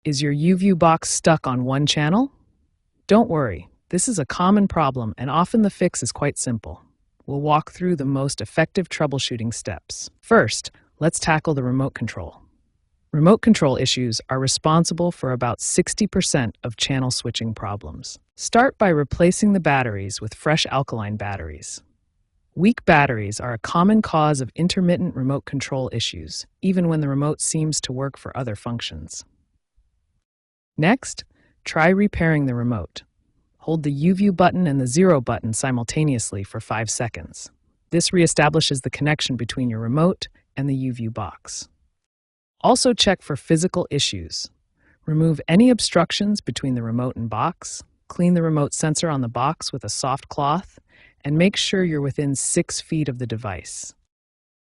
Is your YouView box stuck on one channel? Don't worry, this is a common problem and often the fix is quite simple. We'll walk through the most effective troubleshooting steps. First, let's tackle the remote control. Remote control issues are responsible for about 60% of channel switching problems. Start by replacing the batteries with fresh alkaline batteries. Weak batteries are a common cause of intermittent remote control issues, even when the remote seems to work for other functions. Next, try repairing the remote. Hold the YouView button and the 0 button simultaneously for 5 seconds. This reestablishes the connection between your remote and the YouView box. Also check for physical issues. Remove any obstructions between the remote and box, clean the remote sensor on the box with a soft cloth, and make sure you're within 6 feet of the device.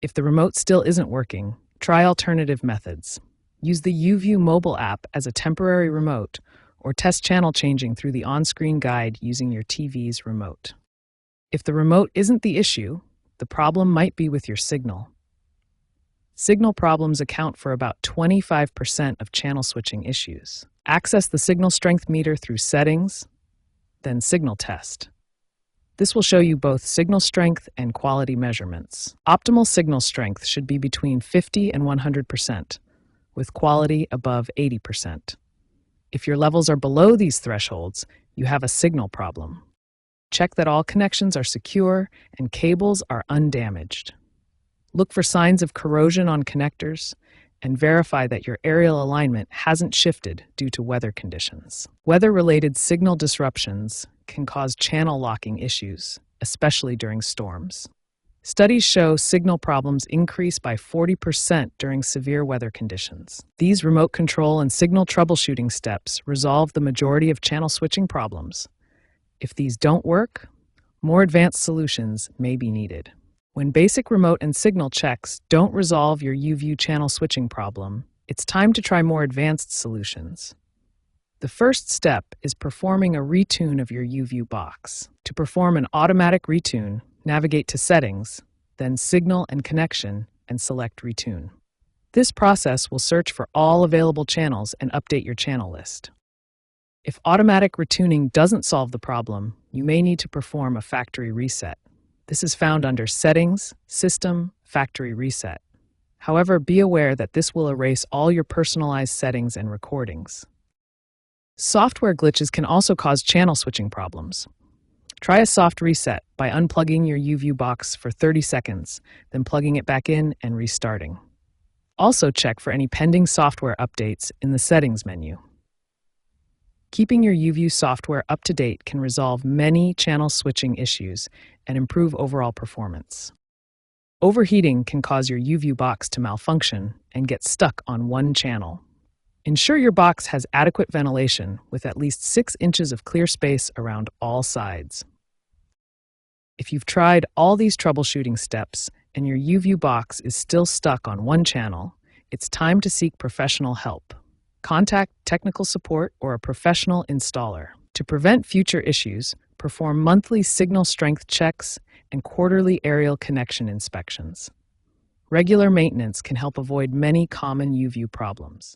If the remote still isn't working, try alternative methods. Use the YouView mobile app as a temporary remote, or test channel changing through the on-screen guide using your TV's remote. If the remote isn't the issue, the problem might be with your signal. Signal problems account for about 25% of channel switching issues. Access the signal strength meter through Settings, then Signal Test. This will show you both signal strength and quality measurements. Optimal signal strength should be between 50 and 100%, with quality above 80%. If your levels are below these thresholds, you have a signal problem. Check that all connections are secure and cables are undamaged. Look for signs of corrosion on connectors and verify that your aerial alignment hasn't shifted due to weather conditions. Weather-related signal disruptions can cause channel locking issues, especially during storms. Studies show signal problems increase by 40% during severe weather conditions. These remote control and signal troubleshooting steps resolve the majority of channel switching problems. If these don't work, more advanced solutions may be needed. When basic remote and signal checks don't resolve your YouView channel switching problem, it's time to try more advanced solutions. The first step is performing a retune of your YouView box. To perform an automatic retune, navigate to Settings, then Signal and Connection, and select Retune. This process will search for all available channels and update your channel list. If automatic retuning doesn't solve the problem, you may need to perform a factory reset. This is found under Settings, System, Factory Reset. However, be aware that this will erase all your personalized settings and recordings. Software glitches can also cause channel switching problems. Try a soft reset by unplugging your YouView box for 30 seconds, then plugging it back in and restarting. Also check for any pending software updates in the Settings menu. Keeping your YouView software up to date can resolve many channel switching issues and improve overall performance. Overheating can cause your YouView box to malfunction and get stuck on one channel. Ensure your box has adequate ventilation with at least 6 inches of clear space around all sides. If you've tried all these troubleshooting steps and your YouView box is still stuck on one channel, it's time to seek professional help. Contact technical support or a professional installer. To prevent future issues, perform monthly signal strength checks and quarterly aerial connection inspections. Regular maintenance can help avoid many common YouView problems.